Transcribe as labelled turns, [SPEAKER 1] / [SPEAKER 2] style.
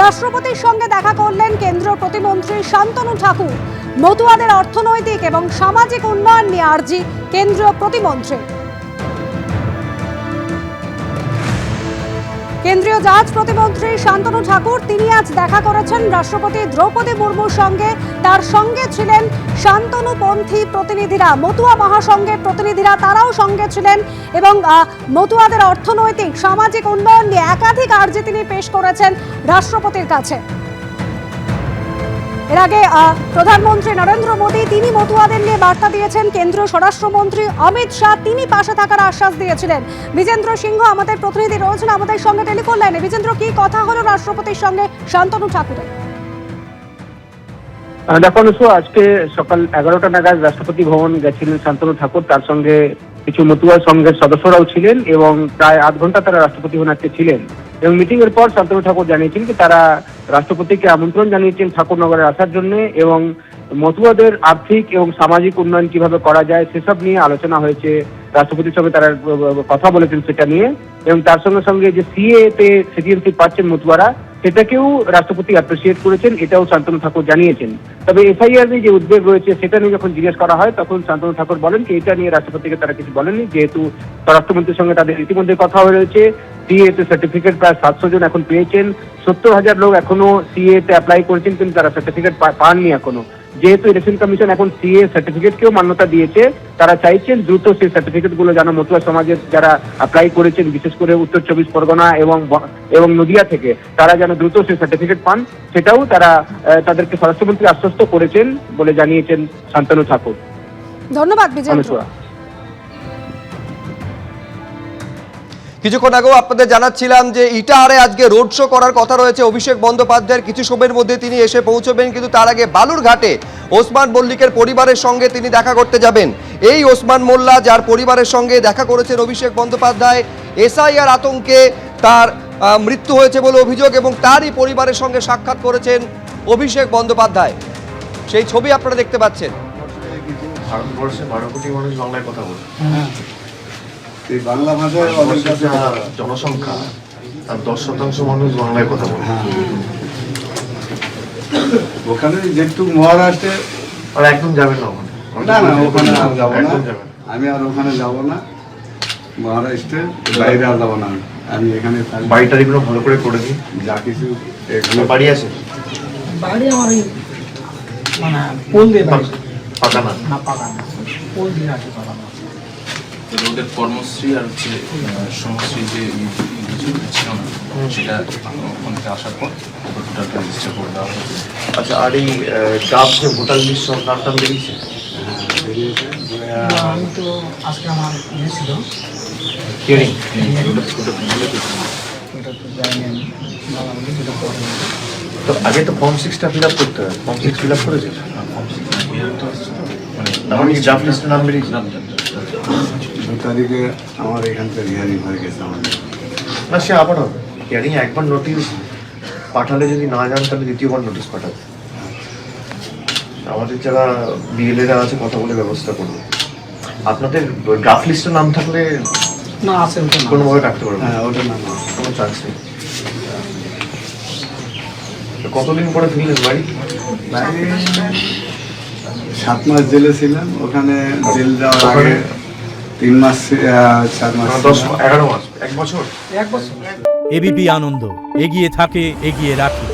[SPEAKER 1] রাষ্ট্রপতির সঙ্গে দেখা করলেন কেন্দ্রীয় প্রতিমন্ত্রী শান্তনু ঠাকুর। মতুয়াদের অর্থনৈতিক এবং সামাজিক উন্নয়ন নিয়ে আর্জি কেন্দ্রীয় প্রতিমন্ত্রী। কেন্দ্রীয় জাহাজ প্রতিমন্ত্রী শান্তনু ঠাকুর তিনি আজ দেখা করেছেন রাষ্ট্রপতি দ্রৌপদী মুর্মুর সঙ্গে। তার সঙ্গে ছিলেন শান্তনুপন্থী প্রতিনিধিরা, মতুয়া মহাসংঘের প্রতিনিধিরা, তারাও সঙ্গে ছিলেন এবং মতুয়াদের অর্থনৈতিক সামাজিক উন্নয়ন নিয়ে একাধিক আর্জি তিনি পেশ করেছেন রাষ্ট্রপতির কাছে। এর আগে প্রধানমন্ত্রী নরেন্দ্র মোদী তিনি মতুয়াদের নিয়ে বার্তা দিয়েছেন। কেন্দ্রীয় স্বরাষ্ট্রমন্ত্রী অমিত শাহ তিনি পাশে থাকার আশ্বাস দিয়েছিলেন। বিজেন্দ্র সিংহ আমাদের প্রতিনিধি রয়েছেন আমাদের সঙ্গে টেলিফোন লাইনে। বিজেন্দ্র, কি কথা হলো রাষ্ট্রপতির সঙ্গে শান্তনু ঠাকুরের?
[SPEAKER 2] দেখুন, আজকে সকাল 11টা নাগাদ রাষ্ট্রপতি ভবন গেছিলেন শান্তনু ঠাকুর। তার সঙ্গে কিছু মতুয়া সংঘের সদস্যরাও ছিলেন এবং প্রায় 8 ঘন্টা তারা রাষ্ট্রপতি ভবনে ছিলেন। এবং মিটিং এর পর শান্তনু ঠাকুর জানিয়েছেন যে তারা রাষ্ট্রপতিকে আমন্ত্রণ জানিয়েছেন ঠাকুরনগরে আসার জন্য এবং মতুয়াদের আর্থিক এবং সামাজিক উন্নয়ন কিভাবে করা যায় সেসব নিয়ে আলোচনা হয়েছে। রাষ্ট্রপতির সঙ্গে তারা কথা বলেছেন সেটা নিয়ে, এবং তার সঙ্গে সঙ্গে যে সিএ তে সিটিজেনশিপ পাচ্ছেন মতুয়ারা সেটাকেও রাষ্ট্রপতি অ্যাপ্রিসিয়েট করেছেন, এটাও শান্তনু ঠাকুর জানিয়েছেন। তবে এসআইআর নিয়ে যে উদ্বেগ রয়েছে সেটা নিয়ে যখন জিজ্ঞেস করা হয় তখন শান্তনু ঠাকুর বলেন যে এটা নিয়ে রাষ্ট্রপতিকে তারা কিছু বলেননি, যেহেতু স্বরাষ্ট্রমন্ত্রীর সঙ্গে তাদের ইতিমধ্যে কথা হয়েছে। সিএ তে সার্টিফিকেট প্রায় 700 জন এখন পেয়েছেন, 70,000 লোক এখনো সিএ তে অ্যাপ্লাই করেছেন কিন্তু তারা সার্টিফিকেট পাননি এখনো। যেহেতু ইলেকশন কমিশন এখন সিএ সার্টিফিকেটকেও মান্যতা দিয়েছে, তারা চাইছেন দ্রুত সেই সার্টিফিকেটগুলো যেন মতুয়া সমাজের যারা অ্যাপ্লাই করেছেন বিশেষ করে উত্তর 24 পরগনা এবং নদিয়া থেকে তারা যেন দ্রুত সেই সার্টিফিকেট পান, সেটাও তারা তাদেরকে স্বরাষ্ট্রমন্ত্রী আশ্বস্ত করেছেন বলে জানিয়েছেন শান্তনু ঠাকুর।
[SPEAKER 1] ধন্যবাদ বিজেন্দ্র।
[SPEAKER 3] কিছুক্ষণ আগেও আপনাদের জানাচ্ছিলাম যে ইটাহারে আজকে রোড শো করার কথা রয়েছে অভিষেক বন্দ্যোপাধ্যায়ের। কিছু সময়ের মধ্যে তিনি এসে পৌঁছবেন, কিন্তু তার আগে বালুরঘাটে ওসমান মল্লিকের পরিবারের সঙ্গে তিনি দেখা করতে যাবেন। এই ওসমান মোল্লা যার পরিবারের সঙ্গে দেখা করেছেন অভিষেক বন্দ্যোপাধ্যায়, এসআইআর আতঙ্কে তার মৃত্যু হয়েছে বলে অভিযোগ এবং তারই পরিবারের সঙ্গে সাক্ষাৎ করেছেন অভিষেক বন্দ্যোপাধ্যায়। সেই ছবি আপনারা দেখতে পাচ্ছেন।
[SPEAKER 4] ভারতবর্ষে 12 কোটি মানুষ বাংলায় কথা বলে।
[SPEAKER 5] এই বাংলা ভাষায়
[SPEAKER 4] জনসংখ্যা তার 10% মানুষ বাংলায় কথা বলে।
[SPEAKER 5] ওখানে যেহেতু মহারাষ্ট্রে
[SPEAKER 4] আর একদম যাবেন না ওখানে।
[SPEAKER 5] না ওখানে আর যাবো না, আমি আর ওখানে যাবো না। মহারাষ্ট্রের বাইরে আর যাবো না, আমি এখানে
[SPEAKER 4] বাড়িটারিগুলো ভালো করে করে দিই।
[SPEAKER 5] যা কিছু
[SPEAKER 4] এখানে বাড়ি আছে,
[SPEAKER 6] বাড়ি আমার মানে পোল দিয়ে
[SPEAKER 4] পাকা না
[SPEAKER 6] পাকা না, পোল দিয়ে আছে পাকা না।
[SPEAKER 7] ওদের কর্মশ্রী আর হচ্ছে সমশ্রী যে ছিল না সেটা ওখান থেকে আসার পর টোটালটা রেজিস্টার করে দেওয়া হয়েছে।
[SPEAKER 4] আচ্ছা, আর এই ডাব যে ভোটার লিস্ট সব নাম টাম বেরিয়েছে?
[SPEAKER 6] আমি তো আজকে আমার ইয়ে ছিল
[SPEAKER 4] হিয়ারিং,
[SPEAKER 6] ওটা তো যাইনি আমি, বাংলাদেশে যেটা পড়ে
[SPEAKER 4] তো আগে তো ফর্ম 6টা ফিল আপ করতে হয়। ফর্ম 6 ফিল আপ করেছে? মানে ড্রাফট লিস্টের নাম বেরিয়েছে?
[SPEAKER 5] 2 তারিখে আমার এখান থেকে হিয়ারিং হয়ে গেছে আমাদের।
[SPEAKER 4] না, সে আবার হবে হিয়ারিং। একবার নোটিশ পাঠালে যদি না যান তাহলে দ্বিতীয়বার নোটিশ পাঠাবে। আমাদের যারা বিএলএরা আছে কথা বলে ব্যবস্থা করবে। আপনাদের ড্রাফট লিস্টের নাম থাকলে
[SPEAKER 6] না আছে, ওটা না
[SPEAKER 4] কোনোভাবে রাখতে পারবে?
[SPEAKER 5] হ্যাঁ, ওটা না,
[SPEAKER 4] কোনো চান্স নেই। কতদিন পরে ফিরলেন বাড়ি?
[SPEAKER 5] 7 মাস জেলে ছিলাম। ওখানে জেল যাওয়ার আগে 3 মাস 4 মাস
[SPEAKER 4] 11 মাস, 1 বছর।
[SPEAKER 8] এবিপি আনন্দ এগিয়ে থাকে, এগিয়ে রাখে।